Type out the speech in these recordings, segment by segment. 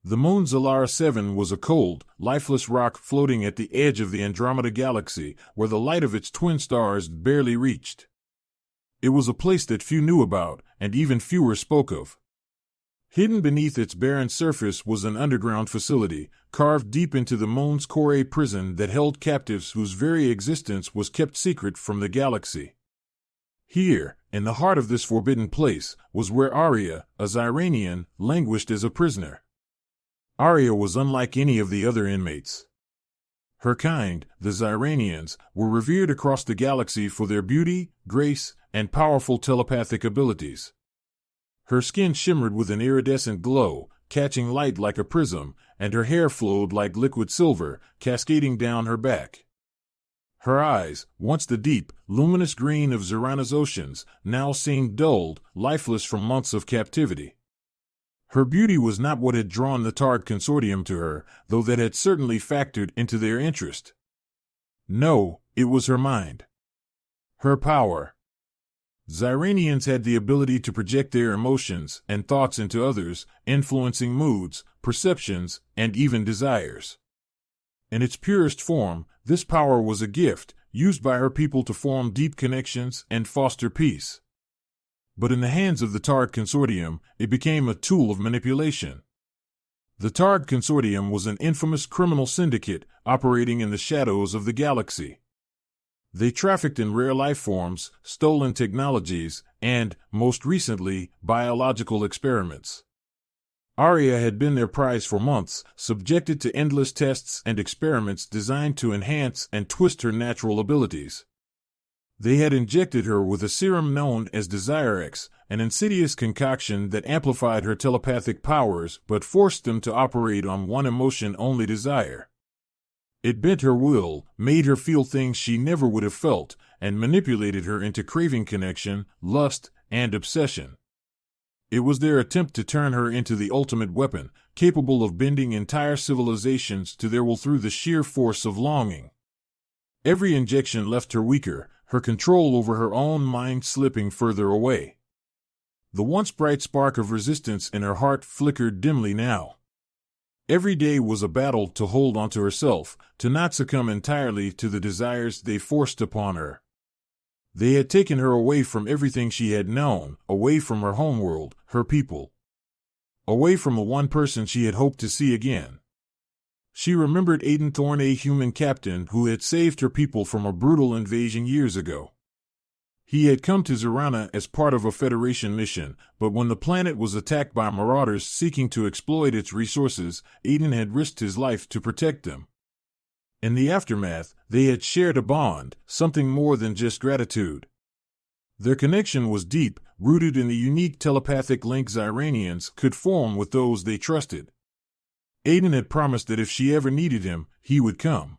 The moon Zalara 7 was a cold, lifeless rock floating at the edge of the Andromeda Galaxy, where the light of its twin stars barely reached. It was a place that few knew about, and even fewer spoke of. Hidden beneath its barren surface was an underground facility, carved deep into the moon's core, a prison that held captives whose very existence was kept secret from the galaxy. Here, in the heart of this forbidden place, was where Arya, a Xyranian, languished as a prisoner. Arya was unlike any of the other inmates. Her kind, the Xyranians, were revered across the galaxy for their beauty, grace, and powerful telepathic abilities. Her skin shimmered with an iridescent glow, catching light like a prism, and her hair flowed like liquid silver, cascading down her back. Her eyes, once the deep, luminous green of Xyrana's oceans, now seemed dulled, lifeless from months of captivity. Her beauty was not what had drawn the Targ Consortium to her, though that had certainly factored into their interest. No, it was her mind. Her power. Xyranians had the ability to project their emotions and thoughts into others, influencing moods, perceptions, and even desires. In its purest form, this power was a gift, used by her people to form deep connections and foster peace. But in the hands of the Targ Consortium, it became a tool of manipulation. The Targ Consortium was an infamous criminal syndicate operating in the shadows of the galaxy. They trafficked in rare life forms, stolen technologies, and, most recently, biological experiments. Arya had been their prize for months, subjected to endless tests and experiments designed to enhance and twist her natural abilities. They had injected her with a serum known as DesireX, an insidious concoction that amplified her telepathic powers but forced them to operate on one emotion only: desire. It bent her will, made her feel things she never would have felt, and manipulated her into craving connection, lust, and obsession. It was their attempt to turn her into the ultimate weapon, capable of bending entire civilizations to their will through the sheer force of longing. Every injection left her weaker, her control over her own mind slipping further away. The once bright spark of resistance in her heart flickered dimly now. Every day was a battle to hold onto herself, to not succumb entirely to the desires they forced upon her. They had taken her away from everything she had known, away from her homeworld, her people. Away from the one person she had hoped to see again. She remembered Aiden Thorne, a human captain who had saved her people from a brutal invasion years ago. He had come to Xyrana as part of a Federation mission, but when the planet was attacked by marauders seeking to exploit its resources, Aiden had risked his life to protect them. In the aftermath, they had shared a bond, something more than just gratitude. Their connection was deep, rooted in the unique telepathic link Xyranians could form with those they trusted. Aiden had promised that if she ever needed him, he would come.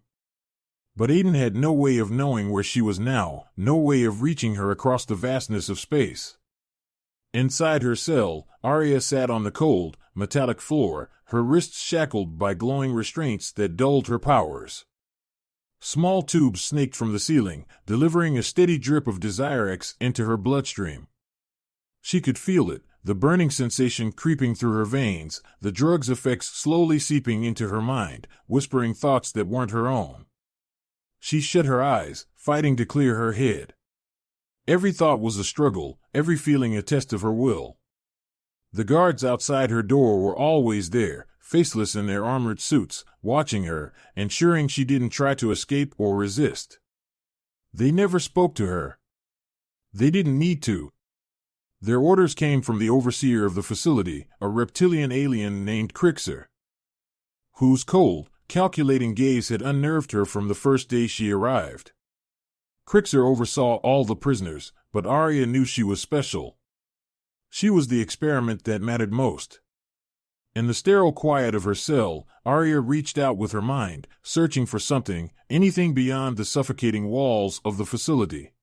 But Aiden had no way of knowing where she was now, no way of reaching her across the vastness of space. Inside her cell, Arya sat on the cold, metallic floor, her wrists shackled by glowing restraints that dulled her powers. Small tubes snaked from the ceiling, delivering a steady drip of DesireX into her bloodstream. She could feel it, the burning sensation creeping through her veins, the drug's effects slowly seeping into her mind, whispering thoughts that weren't her own. She shut her eyes, fighting to clear her head. Every thought was a struggle, every feeling a test of her will. The guards outside her door were always there, faceless in their armored suits, watching her, ensuring she didn't try to escape or resist. They never spoke to her. They didn't need to. Their orders came from the overseer of the facility, a reptilian alien named Crixer, whose cold, calculating gaze had unnerved her from the first day she arrived. Crixer oversaw all the prisoners, but Arya knew she was special. She was the experiment that mattered most. In the sterile quiet of her cell, Arya reached out with her mind, searching for something, anything beyond the suffocating walls of the facility.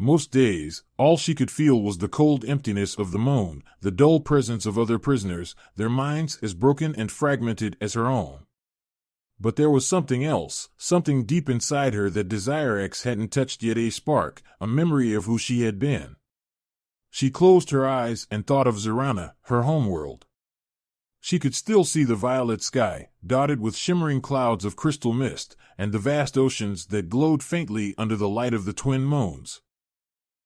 Most days, all she could feel was the cold emptiness of the moon, the dull presence of other prisoners, their minds as broken and fragmented as her own. But there was something else, something deep inside her that DesireX hadn't touched yet, a spark, a memory of who she had been. She closed her eyes and thought of Xyrana, her homeworld. She could still see the violet sky, dotted with shimmering clouds of crystal mist, and the vast oceans that glowed faintly under the light of the twin moons.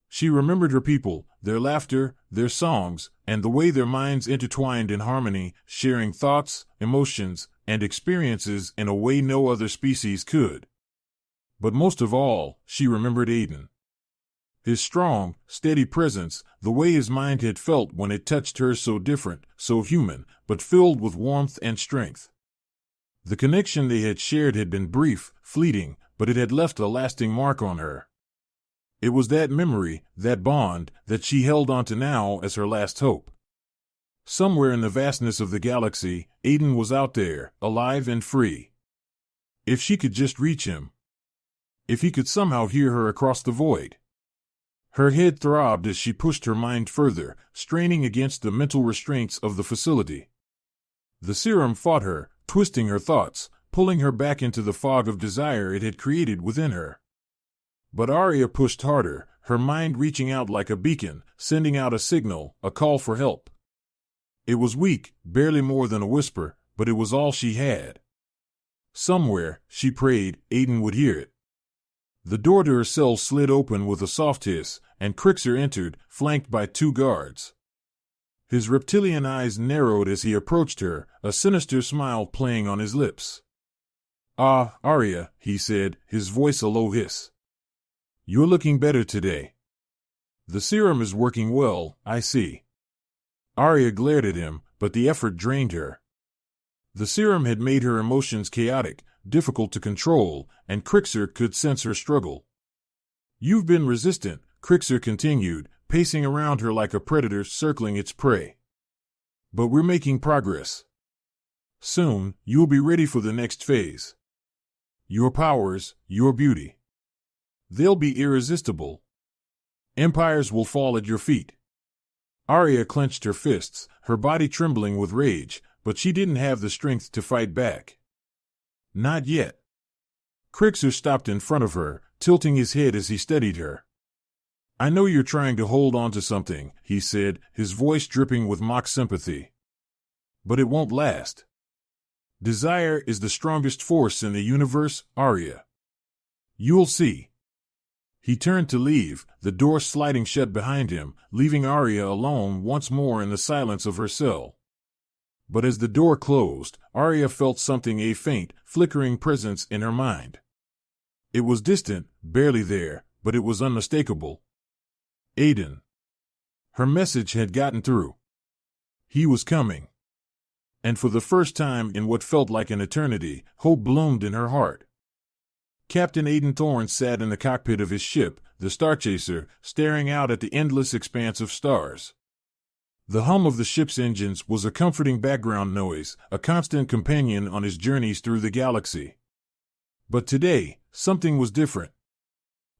She remembered her people, their laughter, their songs, and the way their minds intertwined in harmony, sharing thoughts, emotions, and experiences in a way no other species could. But most of all, she remembered Aiden. His strong, steady presence, the way his mind had felt when it touched her, so different, so human, but filled with warmth and strength. The connection they had shared had been brief, fleeting, but it had left a lasting mark on her. It was that memory, that bond, that she held onto now as her last hope. Somewhere in the vastness of the galaxy, Aiden was out there, alive and free. If she could just reach him. If he could somehow hear her across the void. Her head throbbed as she pushed her mind further, straining against the mental restraints of the facility. The serum fought her, twisting her thoughts, pulling her back into the fog of desire it had created within her. But Arya pushed harder, her mind reaching out like a beacon, sending out a signal, a call for help. It was weak, barely more than a whisper, but it was all she had. Somewhere, she prayed, Aiden would hear it. The door to her cell slid open with a soft hiss, and Crixer entered, flanked by 2 guards. His reptilian eyes narrowed as he approached her, a sinister smile playing on his lips. "Ah, Arya," he said, his voice a low hiss. "You're looking better today. The serum is working well, I see." Arya glared at him, but the effort drained her. The serum had made her emotions chaotic, difficult to control, and Crixer could sense her struggle. "You've been resistant," Crixer continued, pacing around her like a predator circling its prey. "But we're making progress. Soon, you'll be ready for the next phase. Your powers, your beauty. They'll be irresistible. Empires will fall at your feet." Arya clenched her fists, her body trembling with rage, but she didn't have the strength to fight back. Not yet. Crixer stopped in front of her, tilting his head as he studied her. "I know you're trying to hold on to something," he said, his voice dripping with mock sympathy. "But it won't last. Desire is the strongest force in the universe, Arya. You'll see." He turned to leave, the door sliding shut behind him, leaving Arya alone once more in the silence of her cell. But as the door closed, Arya felt something, a faint, flickering presence in her mind. It was distant, barely there, but it was unmistakable. Aiden. Her message had gotten through. He was coming. And for the first time in what felt like an eternity, hope bloomed in her heart. Captain Aiden Thorne sat in the cockpit of his ship, the Starchaser, staring out at the endless expanse of stars. The hum of the ship's engines was a comforting background noise, a constant companion on his journeys through the galaxy. But today, something was different.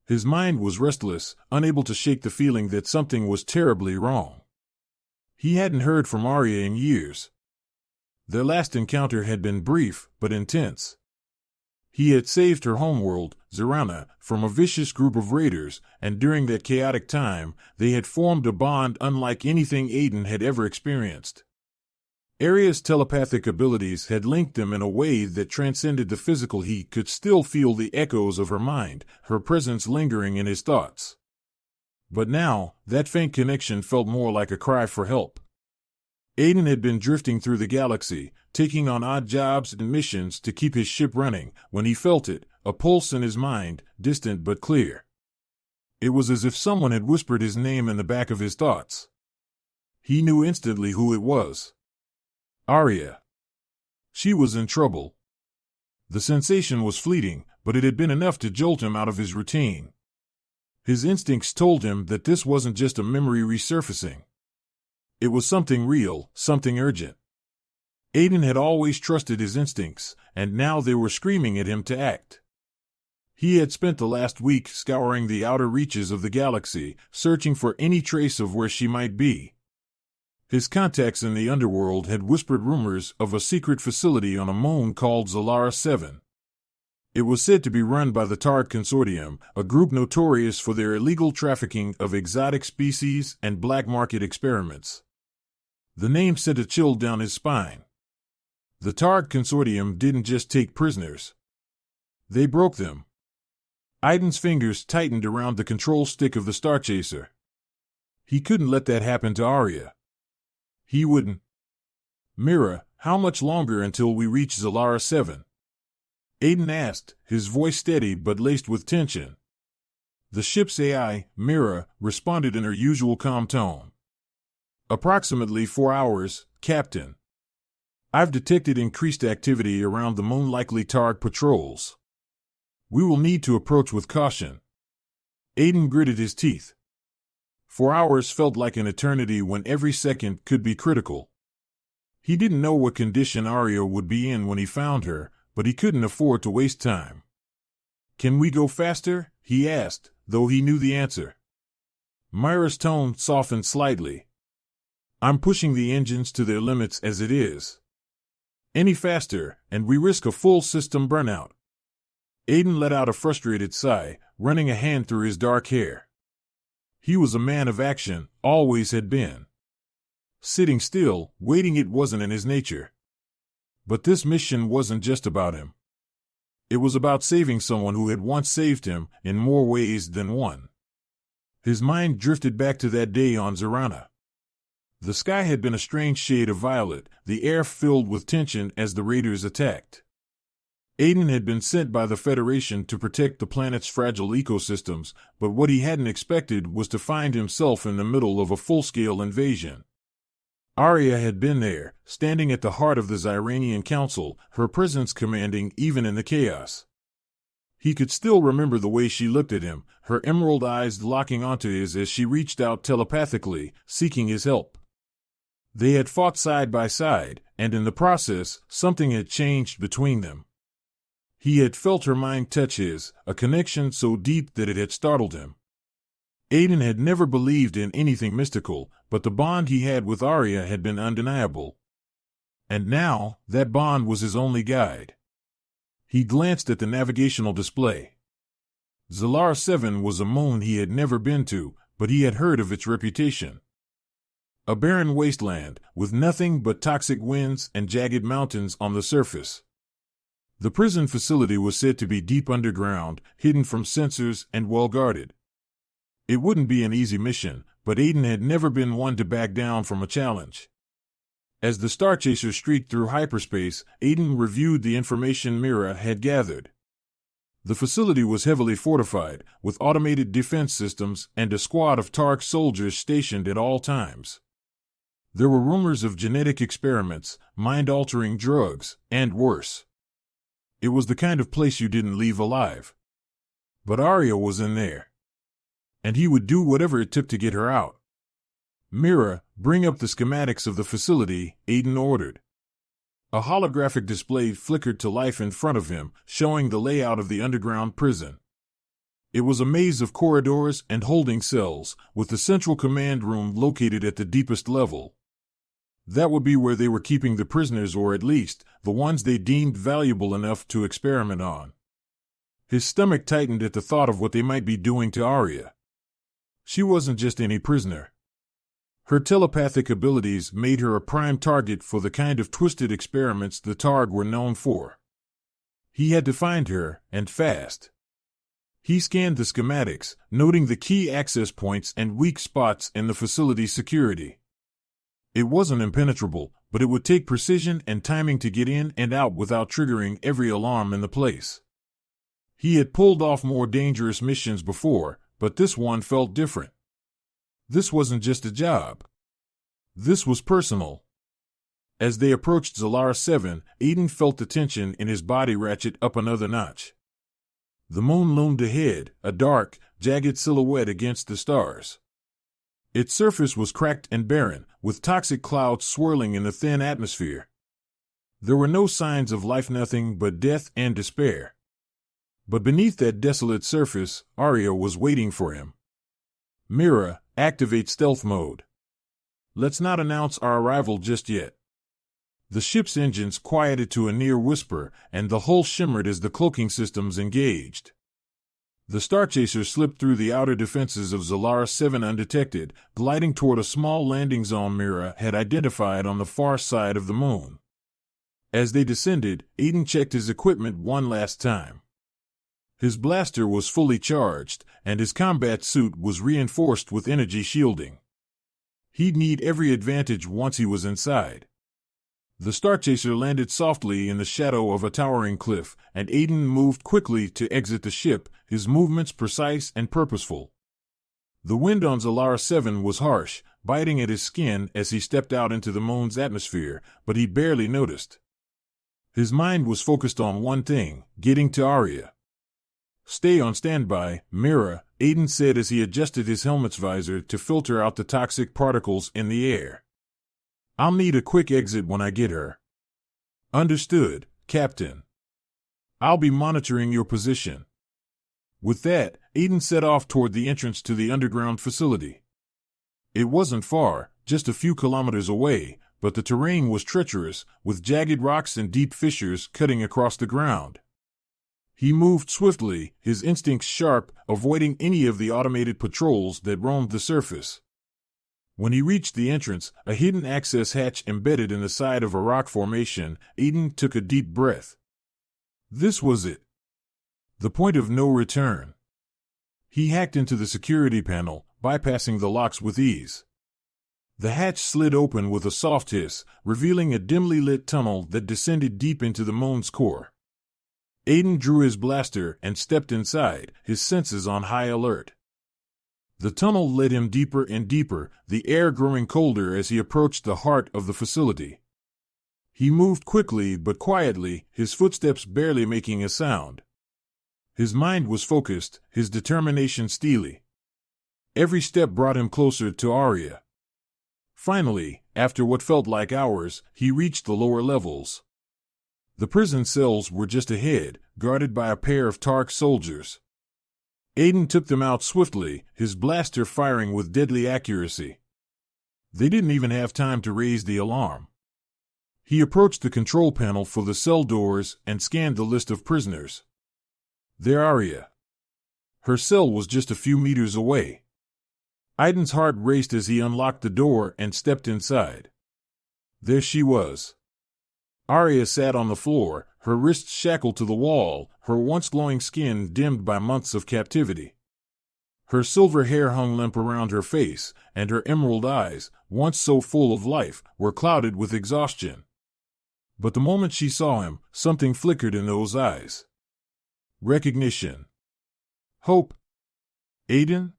His mind was restless, unable to shake the feeling that something was terribly wrong. He hadn't heard from Arya in years. Their last encounter had been brief, but intense. He had saved her homeworld, Zerana, from a vicious group of raiders, and during that chaotic time, they had formed a bond unlike anything Aiden had ever experienced. Arya's telepathic abilities had linked them in a way that transcended the physical. He could still feel the echoes of her mind, her presence lingering in his thoughts. But now, that faint connection felt more like a cry for help. Aiden had been drifting through the galaxy, taking on odd jobs and missions to keep his ship running, when he felt it, a pulse in his mind, distant but clear. It was as if someone had whispered his name in the back of his thoughts. He knew instantly who it was. Arya. She was in trouble. The sensation was fleeting, but it had been enough to jolt him out of his routine. His instincts told him that this wasn't just a memory resurfacing. It was something real, something urgent. Aiden had always trusted his instincts, and now they were screaming at him to act. He had spent the last week scouring the outer reaches of the galaxy, searching for any trace of where she might be. His contacts in the underworld had whispered rumors of a secret facility on a moon called Zalara 7. It was said to be run by the Tard Consortium, a group notorious for their illegal trafficking of exotic species and black market experiments. The name sent a chill down his spine. The Targ Consortium didn't just take prisoners. They broke them. Aiden's fingers tightened around the control stick of the Starchaser. He couldn't let that happen to Arya. He wouldn't. Mira, how much longer until we reach Zalara 7? Aiden asked, his voice steady but laced with tension. The ship's AI, Mira, responded in her usual calm tone. Approximately 4 hours, Captain. I've detected increased activity around the moon-likely Targ patrols. We will need to approach with caution. Aiden gritted his teeth. 4 hours felt like an eternity when every second could be critical. He didn't know what condition Arya would be in when he found her, but he couldn't afford to waste time. Can we go faster? He asked, though he knew the answer. Myra's tone softened slightly. I'm pushing the engines to their limits as it is. Any faster, and we risk a full system burnout. Aiden let out a frustrated sigh, running a hand through his dark hair. He was a man of action, always had been. Sitting still, waiting, it wasn't in his nature. But this mission wasn't just about him. It was about saving someone who had once saved him, in more ways than one. His mind drifted back to that day on Zorana. The sky had been a strange shade of violet, the air filled with tension as the raiders attacked. Aiden had been sent by the Federation to protect the planet's fragile ecosystems, but what he hadn't expected was to find himself in the middle of a full-scale invasion. Arya had been there, standing at the heart of the Zyranian Council, her presence commanding even in the chaos. He could still remember the way she looked at him, her emerald eyes locking onto his as she reached out telepathically, seeking his help. They had fought side by side, and in the process, something had changed between them. He had felt her mind touch his, a connection so deep that it had startled him. Aiden had never believed in anything mystical, but the bond he had with Arya had been undeniable. And now, that bond was his only guide. He glanced at the navigational display. Zalara 7 was a moon he had never been to, but he had heard of its reputation. A barren wasteland, with nothing but toxic winds and jagged mountains on the surface. The prison facility was said to be deep underground, hidden from sensors and well guarded. It wouldn't be an easy mission, but Aiden had never been one to back down from a challenge. As the Starchaser streaked through hyperspace, Aiden reviewed the information Mira had gathered. The facility was heavily fortified, with automated defense systems and a squad of Targ soldiers stationed at all times. There were rumors of genetic experiments, mind-altering drugs, and worse. It was the kind of place you didn't leave alive. But Arya was in there. And he would do whatever it took to get her out. Mira, bring up the schematics of the facility, Aiden ordered. A holographic display flickered to life in front of him, showing the layout of the underground prison. It was a maze of corridors and holding cells, with the central command room located at the deepest level. That would be where they were keeping the prisoners, or at least, the ones they deemed valuable enough to experiment on. His stomach tightened at the thought of what they might be doing to Arya. She wasn't just any prisoner. Her telepathic abilities made her a prime target for the kind of twisted experiments the Targ were known for. He had to find her, and fast. He scanned the schematics, noting the key access points and weak spots in the facility's security. It wasn't impenetrable, but it would take precision and timing to get in and out without triggering every alarm in the place. He had pulled off more dangerous missions before, but this one felt different. This wasn't just a job. This was personal. As they approached Zalara 7, Aiden felt the tension in his body ratchet up another notch. The moon loomed ahead, a dark, jagged silhouette against the stars. Its surface was cracked and barren, with toxic clouds swirling in the thin atmosphere. There were no signs of life, nothing but death and despair. But beneath that desolate surface, Arya was waiting for him. Mira, activate stealth mode. Let's not announce our arrival just yet. The ship's engines quieted to a near whisper, and the hull shimmered as the cloaking systems engaged. The Star Chaser slipped through the outer defenses of Zalaris 7 undetected, gliding toward a small landing zone Mira had identified on the far side of the moon. As they descended, Aiden checked his equipment one last time. His blaster was fully charged, and his combat suit was reinforced with energy shielding. He'd need every advantage once he was inside. The Star Chaser landed softly in the shadow of a towering cliff, and Aiden moved quickly to exit the ship, his movements precise and purposeful. The wind on Zalaris 7 was harsh, biting at his skin as he stepped out into the moon's atmosphere, but he barely noticed. His mind was focused on one thing: getting to Arya. "Stay on standby, Mira," Aiden said as he adjusted his helmet's visor to filter out the toxic particles in the air. "I'll need a quick exit when I get her." "Understood, Captain. I'll be monitoring your position." With that, Aiden set off toward the entrance to the underground facility. It wasn't far, just a few kilometers away, but the terrain was treacherous, with jagged rocks and deep fissures cutting across the ground. He moved swiftly, his instincts sharp, avoiding any of the automated patrols that roamed the surface. When he reached the entrance, a hidden access hatch embedded in the side of a rock formation, Aiden took a deep breath. This was it. The point of no return. He hacked into the security panel, bypassing the locks with ease. The hatch slid open with a soft hiss, revealing a dimly lit tunnel that descended deep into the moon's core. Aiden drew his blaster and stepped inside, his senses on high alert. The tunnel led him deeper and deeper, the air growing colder as he approached the heart of the facility. He moved quickly but quietly, his footsteps barely making a sound. His mind was focused, his determination steely. Every step brought him closer to Arya. Finally, after what felt like hours, he reached the lower levels. The prison cells were just ahead, guarded by a pair of Tark soldiers. Aiden took them out swiftly, his blaster firing with deadly accuracy. They didn't even have time to raise the alarm. He approached the control panel for the cell doors and scanned the list of prisoners. There Arya. Her cell was just a few meters away. Aiden's heart raced as he unlocked the door and stepped inside. There she was. Arya sat on the floor, her wrists shackled to the wall, her once glowing skin dimmed by months of captivity. Her silver hair hung limp around her face, and her emerald eyes, once so full of life, were clouded with exhaustion. But the moment she saw him, something flickered in those eyes. Recognition. Hope. Aiden?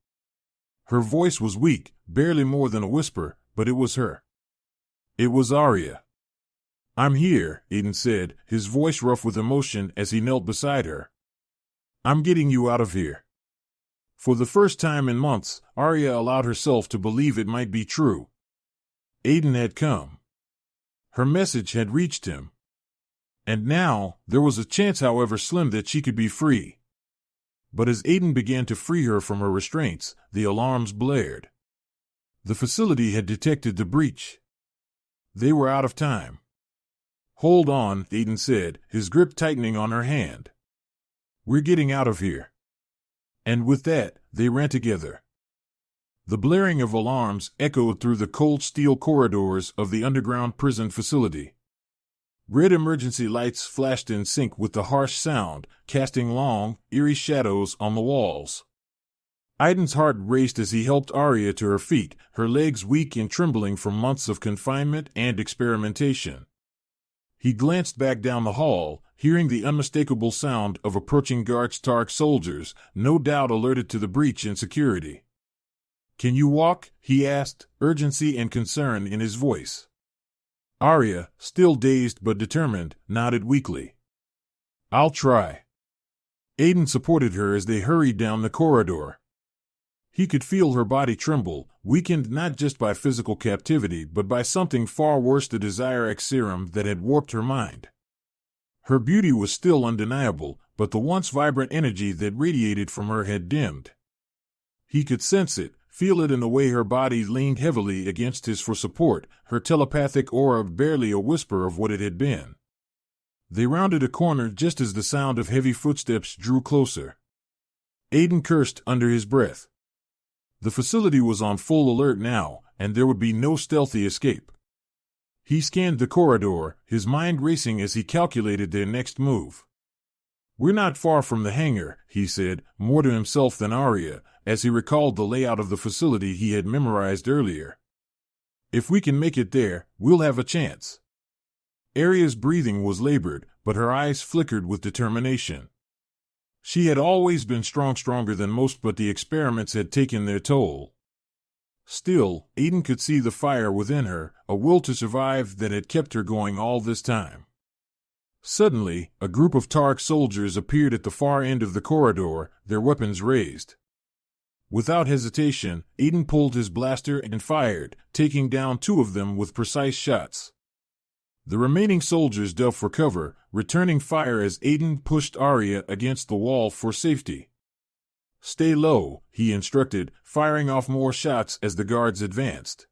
Her voice was weak, barely more than a whisper, but it was her. It was Arya. "I'm here," Aiden said, his voice rough with emotion as he knelt beside her. "I'm getting you out of here." For the first time in months, Arya allowed herself to believe it might be true. Aiden had come. Her message had reached him. And now, there was a chance, however slim, that she could be free. But as Aiden began to free her from her restraints, the alarms blared. The facility had detected the breach. They were out of time. "Hold on," Aiden said, his grip tightening on her hand. "We're getting out of here." And with that, they ran together. The blaring of alarms echoed through the cold steel corridors of the underground prison facility. Red emergency lights flashed in sync with the harsh sound, casting long, eerie shadows on the walls. Aiden's heart raced as he helped Arya to her feet, her legs weak and trembling from months of confinement and experimentation. He glanced back down the hall, hearing the unmistakable sound of approaching guards, Tark soldiers, no doubt alerted to the breach in security. "Can you walk?" he asked, urgency and concern in his voice. Arya, still dazed but determined, nodded weakly. "I'll try." Aiden supported her as they hurried down the corridor. He could feel her body tremble, weakened not just by physical captivity but by something far worse, the Desire X serum that had warped her mind. Her beauty was still undeniable, but the once vibrant energy that radiated from her had dimmed. He could sense it, feel it in the way her body leaned heavily against his for support, her telepathic aura barely a whisper of what it had been. They rounded a corner just as the sound of heavy footsteps drew closer. Aiden cursed under his breath. The facility was on full alert now, and there would be no stealthy escape. He scanned the corridor, his mind racing as he calculated their next move. "We're not far from the hangar," he said, more to himself than Arya, as he recalled the layout of the facility he had memorized earlier. "If we can make it there, we'll have a chance." Arya's breathing was labored, but her eyes flickered with determination. She had always been stronger than most, but the experiments had taken their toll. Still, Aiden could see the fire within her, a will to survive that had kept her going all this time. Suddenly, a group of Tark soldiers appeared at the far end of the corridor, their weapons raised. Without hesitation, Aiden pulled his blaster and fired, taking down 2 of them with precise shots. The remaining soldiers dove for cover, returning fire as Aiden pushed Arya against the wall for safety. "Stay low," he instructed, firing off more shots as the guards advanced.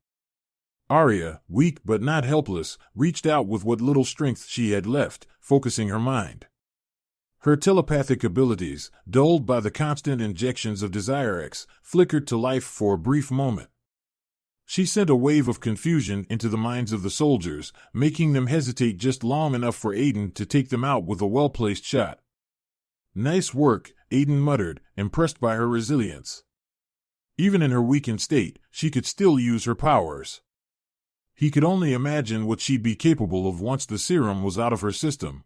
Arya, weak but not helpless, reached out with what little strength she had left, focusing her mind. Her telepathic abilities, dulled by the constant injections of DesireX, flickered to life for a brief moment. She sent a wave of confusion into the minds of the soldiers, making them hesitate just long enough for Aiden to take them out with a well-placed shot. "Nice work," Aiden muttered, impressed by her resilience. Even in her weakened state, she could still use her powers. He could only imagine what she'd be capable of once the serum was out of her system.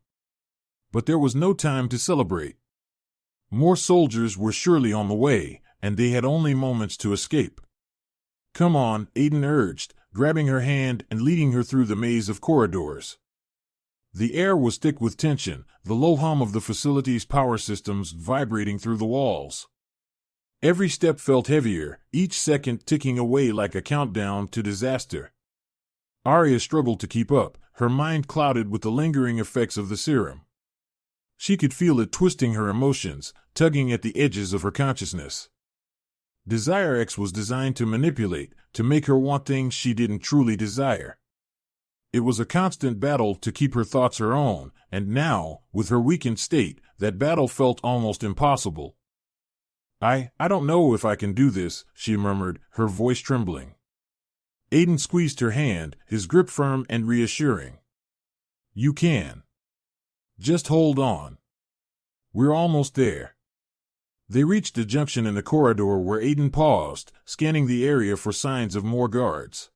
But there was no time to celebrate. More soldiers were surely on the way, and they had only moments to escape. "Come on," Aiden urged, grabbing her hand and leading her through the maze of corridors. The air was thick with tension, the low hum of the facility's power systems vibrating through the walls. Every step felt heavier, each second ticking away like a countdown to disaster. Arya struggled to keep up, her mind clouded with the lingering effects of the serum. She could feel it twisting her emotions, tugging at the edges of her consciousness. DesireX was designed to manipulate, to make her want things she didn't truly desire. It was a constant battle to keep her thoughts her own, and now, with her weakened state, that battle felt almost impossible. I don't know if I can do this," she murmured, her voice trembling. Aiden squeezed her hand, his grip firm and reassuring. "You can. Just hold on. We're almost there." They reached a junction in the corridor where Aiden paused, scanning the area for signs of more guards.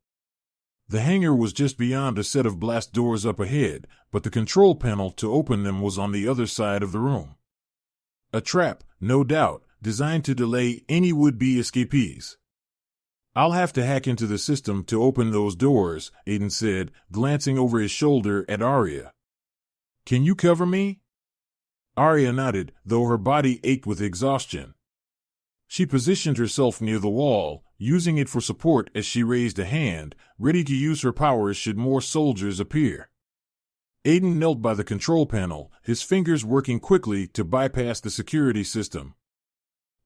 The hangar was just beyond a set of blast doors up ahead, but the control panel to open them was on the other side of the room. A trap, no doubt, designed to delay any would-be escapees. "I'll have to hack into the system to open those doors," Aiden said, glancing over his shoulder at Arya. "Can you cover me?" Arya nodded, though her body ached with exhaustion. She positioned herself near the wall, using it for support as she raised a hand, ready to use her powers should more soldiers appear. Aiden knelt by the control panel, his fingers working quickly to bypass the security system.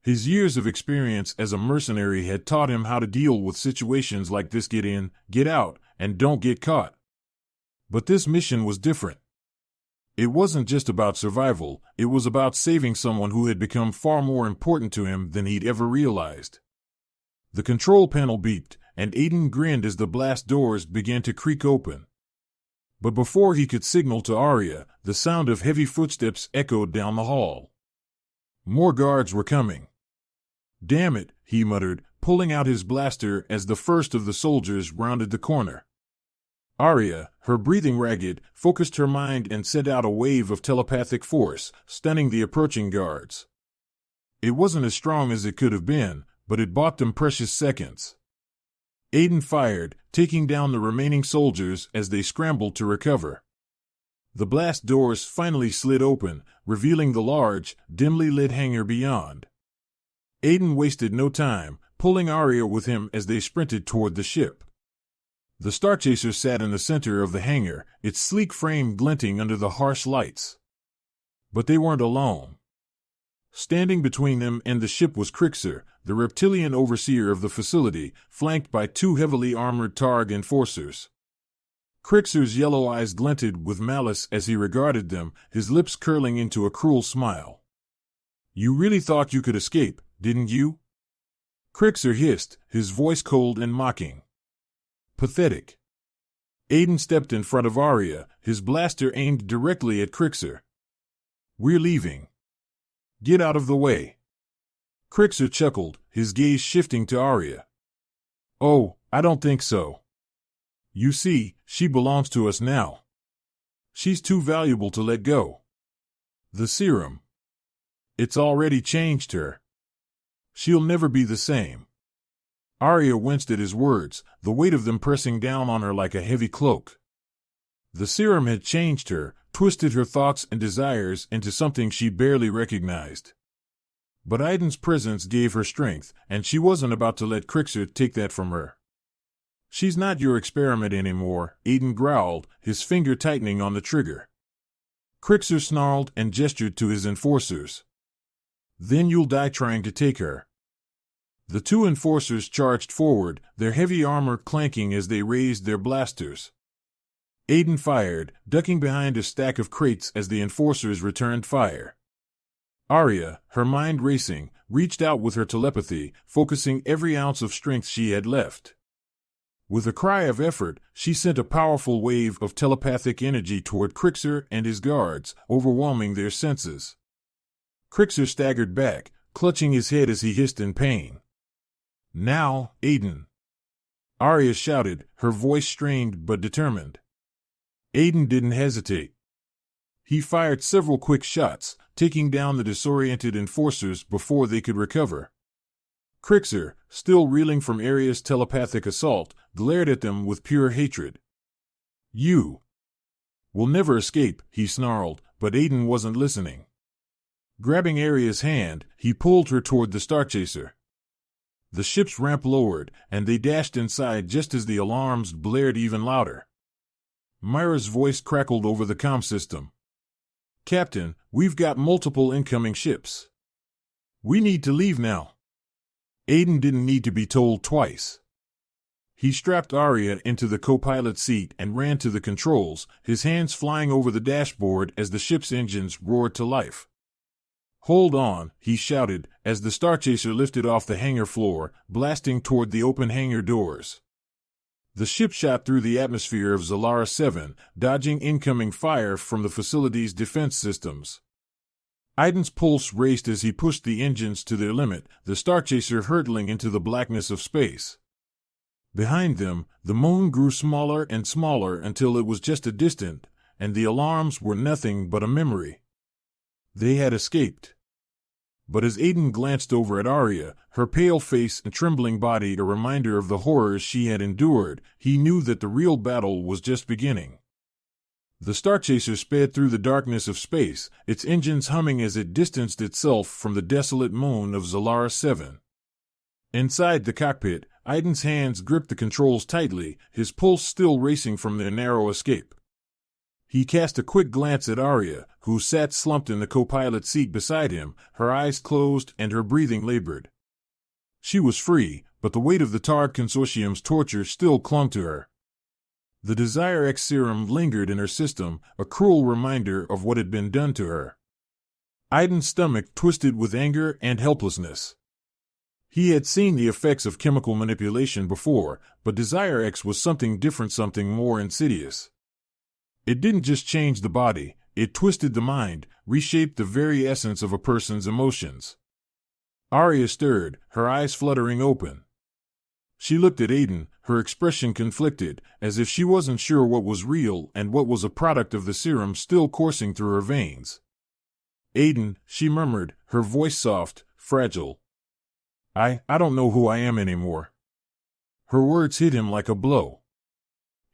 His years of experience as a mercenary had taught him how to deal with situations like this: get in, get out, and don't get caught. But this mission was different. It wasn't just about survival, it was about saving someone who had become far more important to him than he'd ever realized. The control panel beeped, and Aiden grinned as the blast doors began to creak open. But before he could signal to Arya, the sound of heavy footsteps echoed down the hall. More guards were coming. "Damn it," he muttered, pulling out his blaster as the first of the soldiers rounded the corner. Arya, her breathing ragged, focused her mind and sent out a wave of telepathic force, stunning the approaching guards. It wasn't as strong as it could have been, but it bought them precious seconds. Aiden fired, taking down the remaining soldiers as they scrambled to recover. The blast doors finally slid open, revealing the large, dimly lit hangar beyond. Aiden wasted no time, pulling Arya with him as they sprinted toward the ship. The Starchaser sat in the center of the hangar, its sleek frame glinting under the harsh lights. But they weren't alone. Standing between them and the ship was Crixer, the reptilian overseer of the facility, flanked by 2 heavily armored Targ enforcers. Crixer's yellow eyes glinted with malice as he regarded them, his lips curling into a cruel smile. You really thought you could escape, didn't you? Crixer hissed, his voice cold and mocking. Pathetic. Aiden stepped in front of Arya, his blaster aimed directly at Crixer. We're leaving. Get out of the way. Crixer chuckled, his gaze shifting to Arya. Oh, I don't think so. You see, she belongs to us now. She's too valuable to let go. The serum. It's already changed her. She'll never be the same. Arya winced at his words, the weight of them pressing down on her like a heavy cloak. The serum had changed her, twisted her thoughts and desires into something she barely recognized. But Aiden's presence gave her strength, and she wasn't about to let Crixer take that from her. She's not your experiment anymore, Aiden growled, his finger tightening on the trigger. Crixer snarled and gestured to his enforcers. Then you'll die trying to take her. The two enforcers charged forward, their heavy armor clanking as they raised their blasters. Aiden fired, ducking behind a stack of crates as the enforcers returned fire. Arya, her mind racing, reached out with her telepathy, focusing every ounce of strength she had left. With a cry of effort, she sent a powerful wave of telepathic energy toward Crixer and his guards, overwhelming their senses. Crixer staggered back, clutching his head as he hissed in pain. Now, Aiden! Arya shouted, her voice strained but determined. Aiden didn't hesitate. He fired several quick shots, taking down the disoriented enforcers before they could recover. Crixer, still reeling from Arya's telepathic assault, glared at them with pure hatred. You will never escape, he snarled, but Aiden wasn't listening. Grabbing Arya's hand, he pulled her toward the Starchaser. The ship's ramp lowered, and they dashed inside just as the alarms blared even louder. Myra's voice crackled over the comm system. Captain, we've got multiple incoming ships. We need to leave now. Aiden didn't need to be told twice. He strapped Arya into the co-pilot seat and ran to the controls, his hands flying over the dashboard as the ship's engines roared to life. Hold on, he shouted, as the Starchaser lifted off the hangar floor, blasting toward the open hangar doors. The ship shot through the atmosphere of Zalara 7, dodging incoming fire from the facility's defense systems. Aiden's pulse raced as he pushed the engines to their limit, the Starchaser hurtling into the blackness of space. Behind them, the moon grew smaller and smaller until it was just a distant, and the alarms were nothing but a memory. They had escaped. But as Aiden glanced over at Arya, her pale face and trembling body a reminder of the horrors she had endured, he knew that the real battle was just beginning. The Starchaser sped through the darkness of space, its engines humming as it distanced itself from the desolate moon of Zalara 7. Inside the cockpit, Aiden's hands gripped the controls tightly, his pulse still racing from their narrow escape. He cast a quick glance at Arya, who sat slumped in the co-pilot seat beside him, her eyes closed and her breathing labored. She was free, but the weight of the Tard Consortium's torture still clung to her. The Desire X serum lingered in her system, a cruel reminder of what had been done to her. Aiden's stomach twisted with anger and helplessness. He had seen the effects of chemical manipulation before, but Desire X was something different, something more insidious. It didn't just change the body, it twisted the mind, reshaped the very essence of a person's emotions. Arya stirred, her eyes fluttering open. She looked at Aiden, her expression conflicted, as if she wasn't sure what was real and what was a product of the serum still coursing through her veins. Aiden, she murmured, her voice soft, fragile. I don't know who I am anymore. Her words hit him like a blow.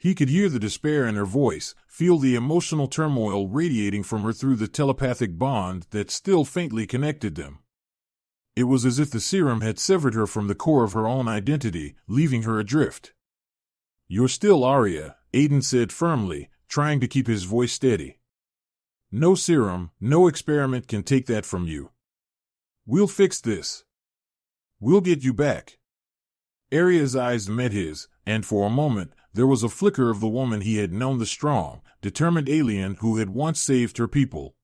He could hear the despair in her voice, feel the emotional turmoil radiating from her through the telepathic bond that still faintly connected them. It was as if the serum had severed her from the core of her own identity, leaving her adrift. You're still Arya, Aiden said firmly, trying to keep his voice steady. No serum, no experiment can take that from you. We'll fix this. We'll get you back. Arya's eyes met his, and for a moment, there was a flicker of the woman he had known, the strong, determined alien who had once saved her people.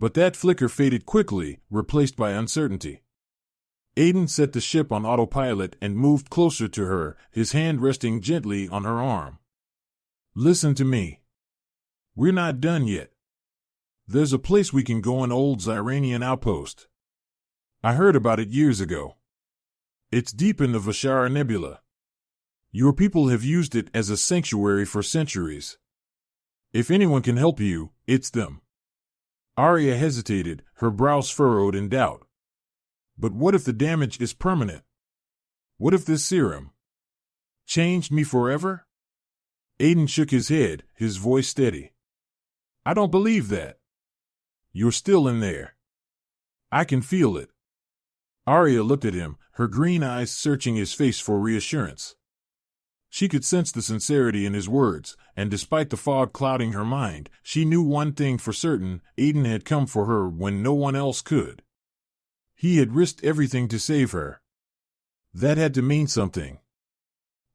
But that flicker faded quickly, replaced by uncertainty. Aiden set the ship on autopilot and moved closer to her, his hand resting gently on her arm. Listen to me. We're not done yet. There's a place we can go, an old Xyranian outpost. I heard about it years ago. It's deep in the Vashara Nebula. Your people have used it as a sanctuary for centuries. If anyone can help you, it's them. Arya hesitated, her brows furrowed in doubt. But what if the damage is permanent? What if this serum changed me forever? Aiden shook his head, his voice steady. I don't believe that. You're still in there. I can feel it. Arya looked at him, her green eyes searching his face for reassurance. She could sense the sincerity in his words, and despite the fog clouding her mind, she knew one thing for certain: Aiden had come for her when no one else could. He had risked everything to save her. That had to mean something.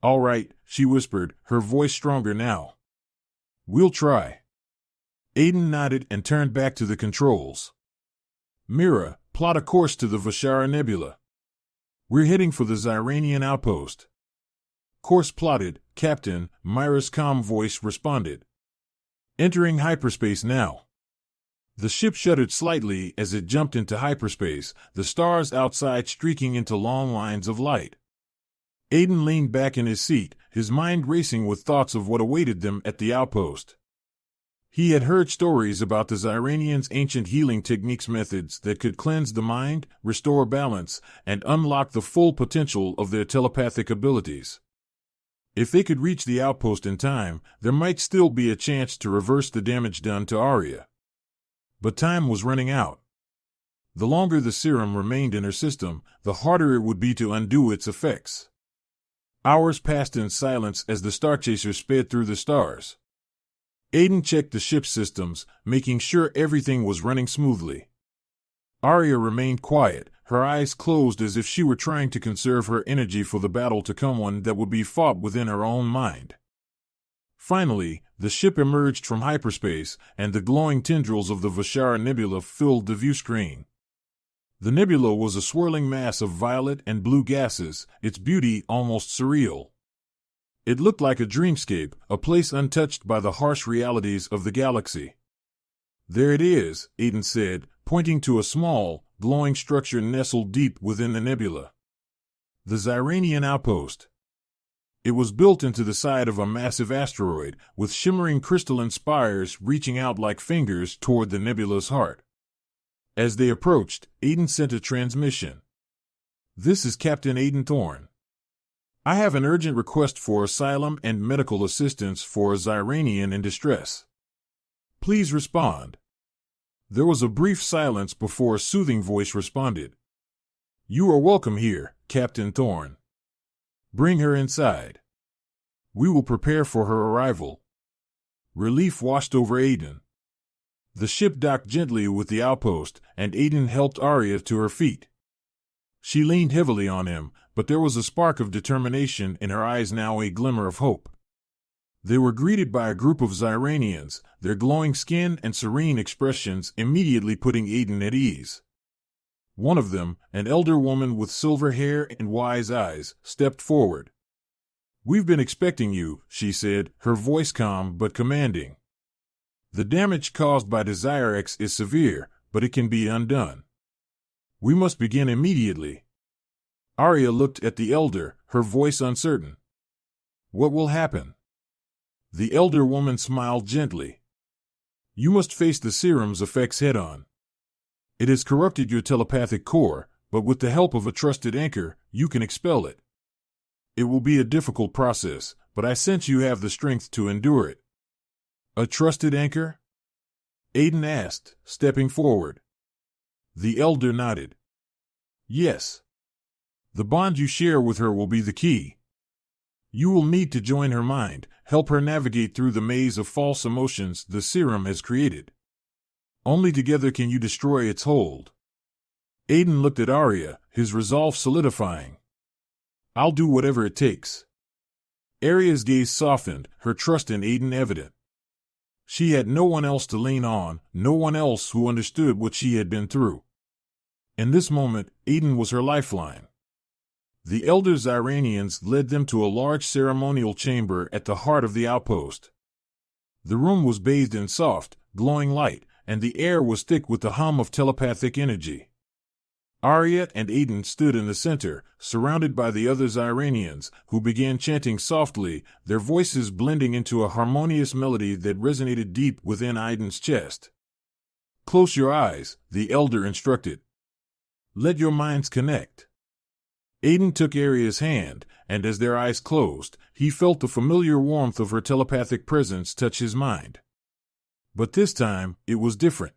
All right, she whispered, her voice stronger now. We'll try. Aiden nodded and turned back to the controls. Mira, plot a course to the Vashara Nebula. We're heading for the Xyranian outpost. Course plotted, Captain, Mira's calm voice responded. Entering hyperspace now. The ship shuddered slightly as it jumped into hyperspace, the stars outside streaking into long lines of light. Aiden leaned back in his seat, his mind racing with thoughts of what awaited them at the outpost. He had heard stories about the Xyranians' ancient healing techniques, methods that could cleanse the mind, restore balance, and unlock the full potential of their telepathic abilities. If they could reach the outpost in time, there might still be a chance to reverse the damage done to Arya. But time was running out. The longer the serum remained in her system, the harder it would be to undo its effects. Hours passed in silence as the Starchaser sped through the stars. Aiden checked the ship's systems, making sure everything was running smoothly. Arya remained quiet, her eyes closed as if she were trying to conserve her energy for the battle to come, one that would be fought within her own mind. Finally, the ship emerged from hyperspace, and the glowing tendrils of the Vashara Nebula filled the view screen. The nebula was a swirling mass of violet and blue gases, its beauty almost surreal. It looked like a dreamscape, a place untouched by the harsh realities of the galaxy. There it is, Aiden said, pointing to a small, glowing structure nestled deep within the nebula. The Xyranian outpost. It was built into the side of a massive asteroid, with shimmering crystalline spires reaching out like fingers toward the nebula's heart. As they approached, Aiden sent a transmission. This is Captain Aiden Thorne. I have an urgent request for asylum and medical assistance for a Xyranian in distress. Please respond. There was a brief silence before a soothing voice responded. You are welcome here, Captain Thorne. Bring her inside. We will prepare for her arrival. Relief washed over Aiden. The ship docked gently with the outpost, and Aiden helped Arya to her feet. She leaned heavily on him, but there was a spark of determination in her eyes, now a glimmer of hope. They were greeted by a group of Xyranians, their glowing skin and serene expressions immediately putting Aiden at ease. One of them, an elder woman with silver hair and wise eyes, stepped forward. We've been expecting you, she said, her voice calm but commanding. The damage caused by Desire X is severe, but it can be undone. We must begin immediately. Arya looked at the elder, her voice uncertain. What will happen? The elder woman smiled gently. You must face the serum's effects head-on. It has corrupted your telepathic core, but with the help of a trusted anchor, you can expel it. It will be a difficult process, but I sense you have the strength to endure it. A trusted anchor? Aiden asked, stepping forward. The elder nodded. Yes. The bond you share with her will be the key. You will need to join her mind, help her navigate through the maze of false emotions the serum has created. Only together can you destroy its hold. Aiden looked at Arya, his resolve solidifying. I'll do whatever it takes. Arya's gaze softened, her trust in Aiden evident. She had no one else to lean on, no one else who understood what she had been through. In this moment, Aiden was her lifeline. The elder Xyranians led them to a large ceremonial chamber at the heart of the outpost. The room was bathed in soft, glowing light, and the air was thick with the hum of telepathic energy. Arya and Aiden stood in the center, surrounded by the other Xyranians, who began chanting softly, their voices blending into a harmonious melody that resonated deep within Aiden's chest. "Close your eyes," the elder instructed. "Let your minds connect." Aiden took Arya's hand, and as their eyes closed, he felt the familiar warmth of her telepathic presence touch his mind. But this time, it was different.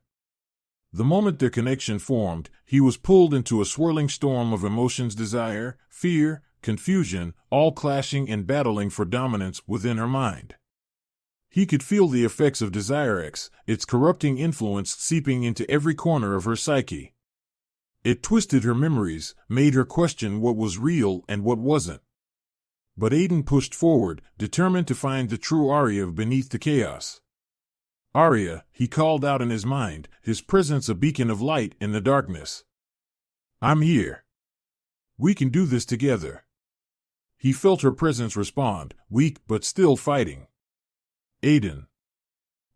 The moment their connection formed, he was pulled into a swirling storm of emotions: desire, fear, confusion, all clashing and battling for dominance within her mind. He could feel the effects of Desire X, its corrupting influence seeping into every corner of her psyche. It twisted her memories, made her question what was real and what wasn't. But Aiden pushed forward, determined to find the true Arya beneath the chaos. "Arya," he called out in his mind, his presence a beacon of light in the darkness. "I'm here. We can do this together." He felt her presence respond, weak but still fighting. "Aiden.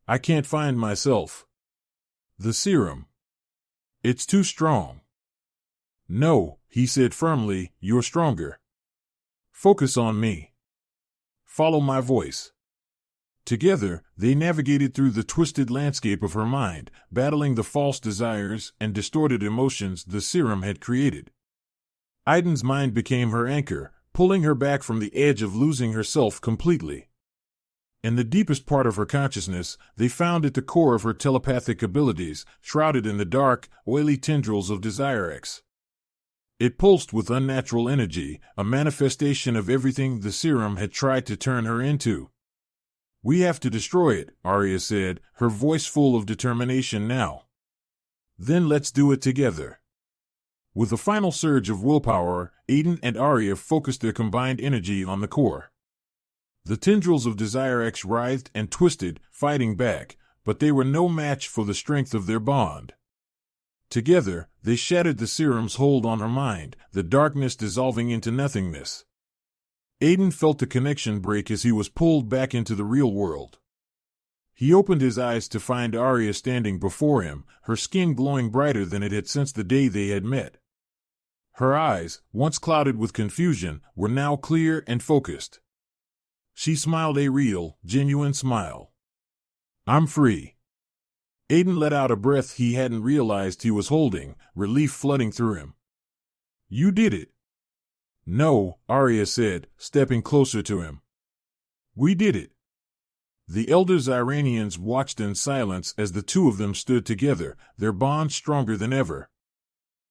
I can't find myself. The serum. It's too strong." "No," he said firmly, "you're stronger. Focus on me. Follow my voice." Together, they navigated through the twisted landscape of her mind, battling the false desires and distorted emotions the serum had created. Aiden's mind became her anchor, pulling her back from the edge of losing herself completely. In the deepest part of her consciousness, they found at the core of her telepathic abilities, shrouded in the dark, oily tendrils of Desire X. It pulsed with unnatural energy, a manifestation of everything the serum had tried to turn her into. "We have to destroy it," Arya said, her voice full of determination now. "Then let's do it together." With a final surge of willpower, Aiden and Arya focused their combined energy on the core. The tendrils of Desire X writhed and twisted, fighting back, but they were no match for the strength of their bond. Together, they shattered the serum's hold on her mind, the darkness dissolving into nothingness. Aiden felt the connection break as he was pulled back into the real world. He opened his eyes to find Arya standing before him, her skin glowing brighter than it had since the day they had met. Her eyes, once clouded with confusion, were now clear and focused. She smiled a real, genuine smile. "I'm free." Aiden let out a breath he hadn't realized he was holding, relief flooding through him. "You did it." "No," Arya said, stepping closer to him. "We did it." The elder Xyranians watched in silence as the two of them stood together, their bond stronger than ever.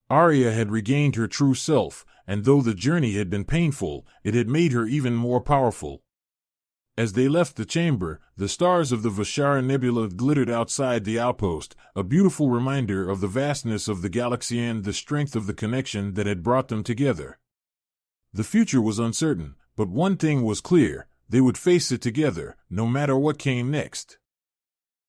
Arya had regained her true self, and though the journey had been painful, it had made her even more powerful. As they left the chamber, the stars of the Vishara Nebula glittered outside the outpost, a beautiful reminder of the vastness of the galaxy and the strength of the connection that had brought them together. The future was uncertain, but one thing was clear: they would face it together, no matter what came next.